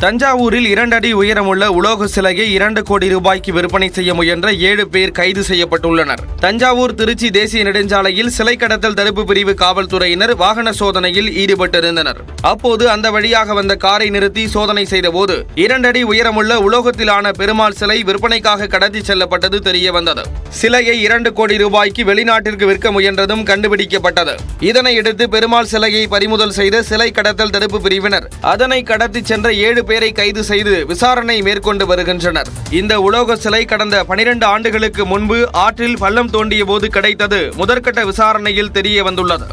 தஞ்சாவூரில் 2 அடி உயரமுள்ள உலோக சிலையை 2 கோடி ரூபாய்க்கு விற்பனை செய்ய முயன்ற 7 பேர் கைது செய்யப்பட்டுள்ளனர். தஞ்சாவூர் திருச்சி தேசிய நெடுஞ்சாலையில் சிலை கடத்தல் தடுப்பு பிரிவு காவல்துறையினர் வாகன சோதனையில் ஈடுபட்டிருந்தனர். அப்போது அந்த வழியாக வந்த காரை நிறுத்தி சோதனை செய்தபோது 2 அடி உயரமுள்ள உலோகத்திலான பெருமாள் சிலை விற்பனைக்காக கடத்தி செல்லப்பட்டது தெரியவந்தது. சிலையை 2 கோடி ரூபாய்க்கு வெளிநாட்டிற்கு விற்க முயன்றதும் கண்டுபிடிக்கப்பட்டது. இதனையடுத்து பெருமாள் சிலையை பறிமுதல் செய்த சிலை கடத்தல் தடுப்பு பிரிவினர் அதனை கடத்தி சென்ற 7 பேரை கைது செய்து விசாரணை மேற்கொண்டு வருகின்றனர். இந்த உலோக சிலை கடந்த 12 ஆண்டுகளுக்கு முன்பு ஆற்றில் பள்ளம் தோண்டிய போது கிடைத்தது முதற்கட்ட விசாரணையில் தெரிய வந்துள்ளது.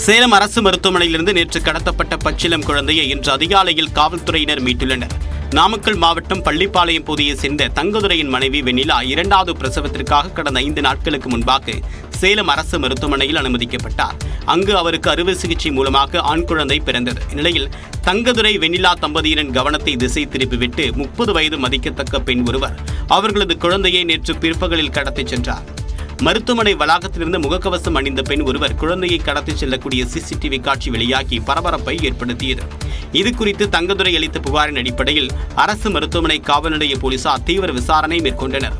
சேலம் அரசு மருத்துவமனையிலிருந்து நேற்று கடத்தப்பட்ட பச்சிளம் குழந்தையை இன்று அதிகாலையில் காவல்துறையினர் மீட்டுள்ளனர். நாமக்கல் மாவட்டம் பள்ளிப்பாளையம் பகுதியை சேர்ந்த தங்கதுரையின் மனைவி வெண்ணிலா 2வது பிரசவத்திற்காக கடந்த 5 நாட்களுக்கு முன்பாக சேலம் அரசு மருத்துவமனையில் அனுமதிக்கப்பட்டார். அங்கு அவருக்கு அறுவை சிகிச்சை மூலமாக ஆண் குழந்தை பிறந்தது. இந்நிலையில் தங்கதுரை வெண்ணிலா தம்பதியினரின் கவனத்தை திசை திருப்பிவிட்டு 30 வயது மதிக்கத்தக்க பெண் ஒருவர் அவர்களது குழந்தையை நேற்று பிற்பகலில் கடத்திச் சென்றார். மருத்துவமனை வளாகத்திலிருந்து முகக்கவசம் அணிந்த பெண் ஒருவர் குழந்தையை கடத்திச் செல்லக்கூடிய சிசிடிவி காட்சி வெளியாகி பரபரப்பை ஏற்படுத்தியது. இதுகுறித்து தங்கதுரை அளித்த புகாரின் அடிப்படையில் அரசு மருத்துவமனை காவல் நிலைய போலீசார் தீவிர விசாரணை மேற்கொண்டனர்.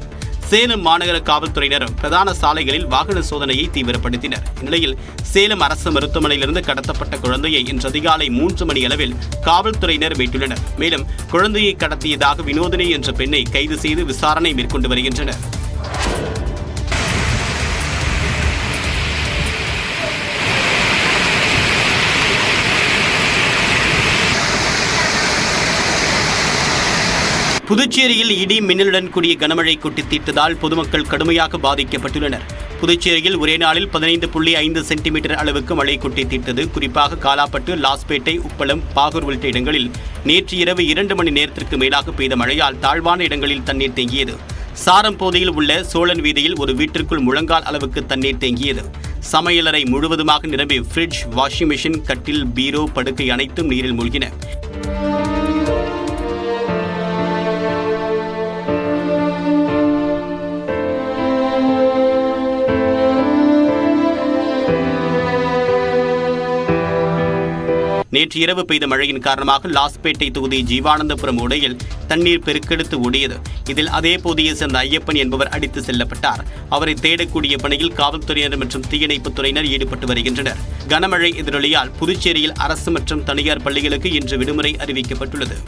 சேலம் மாநகர காவல்துறையினரும் பிரதான சாலைகளில் வாகன சோதனையை தீவிரப்படுத்தினர். இந்நிலையில் சேலம் அரசு மருத்துவமனையிலிருந்து கடத்தப்பட்ட குழந்தையை இன்று அதிகாலை 3 மணி அளவில் காவல்துறையினர் மீட்டுள்ளனர். மேலும் குழந்தையை கடத்தியதாக வினோதினி என்ற பெண்ணை கைது செய்து விசாரணை மேற்கொண்டு வருகின்றனர். புதுச்சேரியில் இடி மின்னலுடன் கூடிய கனமழை கொட்டி தீர்த்ததால் பொதுமக்கள் கடுமையாக பாதிக்கப்பட்டுள்ளனர். புதுச்சேரியில் ஒரே நாளில் 15.5 சென்டிமீட்டர் அளவுக்கு மழை கொட்டி தீர்த்தது. குறிப்பாக காலாப்பட்டு, லாஸ்பேட்டை, உப்பளம், பாகூர் உள்ளிட்ட இடங்களில் நேற்று இரவு 2 மணி நேரத்திற்கு மேலாக பெய்த மழையால் தாழ்வான இடங்களில் தண்ணீர் தேங்கியது. சாரம் பகுதியில் உள்ள சோழன் வீதியில் ஒரு வீட்டிற்குள் முழங்கால் அளவுக்கு தண்ணீர் தேங்கியது. சமையலறை முழுவதுமாக நிரம்பி ஃப்ரிட்ஜ், வாஷிங் மிஷின், கட்டில், பீரோ, படுக்கை அனைத்தும் நீரில் மூழ்கின. நேற்று இரவு பெய்த மழையின் காரணமாக லாஸ்பேட்டை தொகுதி ஜீவானந்தபுரம் ஓடையில் தண்ணீர் பெருக்கெடுத்து ஓடியது. இதில் அதே பகுதியை சேர்ந்த ஐயப்பன் என்பவர் அடித்து செல்லப்பட்டார். அவரை தேடக்கூடிய பணியில் காவல்துறையினர் மற்றும் தீயணைப்புத் துறையினர் ஈடுபட்டு வருகின்றனர். கனமழை எதிரொலியால் புதுச்சேரியில் அரசு மற்றும் தனியார் பள்ளிகளுக்கு இன்று விடுமுறை அறிவிக்கப்பட்டுள்ளது.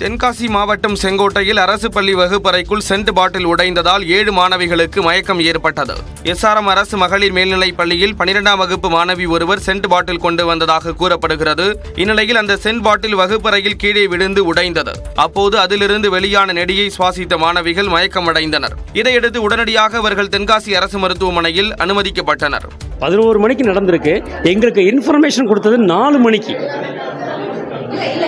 தென்காசி மாவட்டம் செங்கோட்டையில் அரசு பள்ளி வகுப்பறைக்குள் சென்ட் பாட்டில் உடைந்ததால் 7 மாணவிகளுக்கு மயக்கம் ஏற்பட்டது. SRM அரசு மகளிர் மேல்நிலைப் பள்ளியில் 12ஆம் வகுப்பு மாணவி ஒருவர் சென்ட் பாட்டில் கொண்டு வந்ததாக கூறப்படுகிறது. இந்நிலையில் அந்த சென்ட் பாட்டில் வகுப்பறையில் கீழே விழுந்து உடைந்தது. அப்போது அதிலிருந்து வெளியான நெடியை சுவாசித்த மாணவிகள் மயக்கமடைந்தனர். இதையடுத்து உடனடியாக அவர்கள் தென்காசி அரசு மருத்துவமனையில் அனுமதிக்கப்பட்டனர். 11 மணிக்கு நடந்திருக்கு. எங்களுக்கு இன்ஃபர்மேஷன் கொடுத்தது 4 மணிக்கு.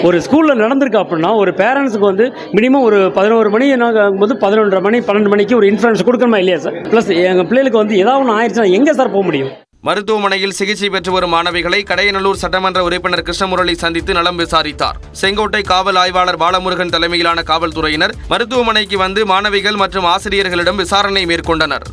ஒரு ஸ்கூலில் நடந்திருக்கு அப்படின்னா ஒரு பேரண்ட்ஸுக்கு வந்து மினிமம் ஒரு 11 மணி ஆகும்போது 11:30 மணி 12 மணிக்கு ஒரு இன்ஃபர்மேஷன் கொடுக்கணுமா இல்லையா சார்? ப்ளஸ் எங்கள் பிள்ளைகளுக்கு வந்து ஏதாவது ஒன்று ஆயிடுச்சுன்னா எங்கே சார் போக முடியும்? மருத்துவமனையில் சிகிச்சை பெற்று வரும் மாணவிகளை கடையநல்லூர் சட்டமன்ற உறுப்பினர் கிருஷ்ணமுரளி சந்தித்து நலம் விசாரித்தார். செங்கோட்டை காவல் ஆய்வாளர் பாலமுருகன் தலைமையிலான காவல்துறையினர் மருத்துவமனைக்கு வந்து மாணவிகள் மற்றும் ஆசிரியர்களிடம் விசாரணை மேற்கொண்டனர்.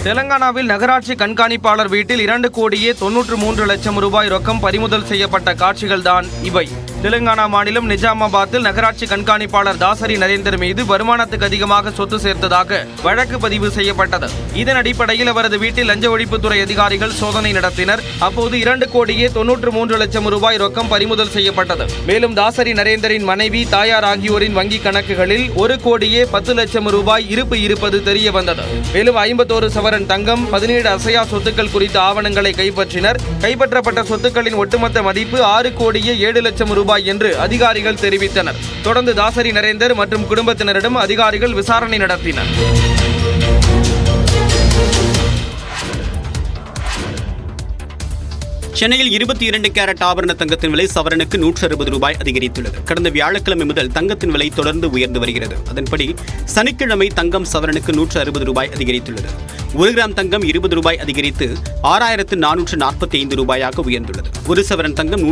தெலங்கானாவில் நகராட்சி கண்காணிப்பாளர் வீட்டில் 2,93,00,000 ரூபாய் ரொக்கம் பறிமுதல் செய்யப்பட்ட காட்சிகள்தான் இவை. தெலுங்கானா மாநிலம் நிஜாமாபாத்தில் நகராட்சி கண்காணிப்பாளர் தாசரி நரேந்தர் மீது வருமானத்துக்கு அதிகமாக சொத்து சேர்த்ததாக வழக்கு பதிவு செய்யப்பட்டது. இதன் அடிப்படையில் அவரது வீட்டில் லஞ்ச ஒழிப்புத்துறை அதிகாரிகள் சோதனை நடத்தினர். அப்போது 2,93,00,000 ரூபாய் ரொக்கம் பறிமுதல் செய்யப்பட்டது. மேலும் தாசரி நரேந்தரின் மனைவி, தாயார் ஆகியோரின் வங்கி கணக்குகளில் 1,10,00,000 ரூபாய் இருப்பு இருப்பது தெரிய வந்தது. மேலும் 51 சவரன் தங்கம், 17 அசையா சொத்துக்கள் குறித்த ஆவணங்களை கைப்பற்றினர். கைப்பற்றப்பட்ட சொத்துக்களின் ஒட்டுமொத்த மதிப்பு 6,07,00,000 ரூபாய் என்று அதிகாரிகள் தெரிவித்தனர். தொடர்ந்து தாசரி நரேந்தர் மற்றும் குடும்பத்தினரிடம் அதிகாரிகள் விசாரணை நடத்தினர். சென்னையில் 22 கேரட் ஆபரண தங்கத்தின் விலை சவரனுக்கு 160 ரூபாய் அதிகரித்துள்ளது. கடந்த வியாழக்கிழமை முதல் தங்கத்தின் விலை தொடர்ந்து உயர்ந்து வருகிறது. அதன்படி சனிக்கிழமை தங்கம் சவரனுக்கு 160 ரூபாய் அதிகரித்துள்ளது. 1 கிராம் தங்கம் 20 ரூபாய் அதிகரித்து 6,445 ரூபாயாக உயர்ந்துள்ளது. 1 சவரன் தங்கம்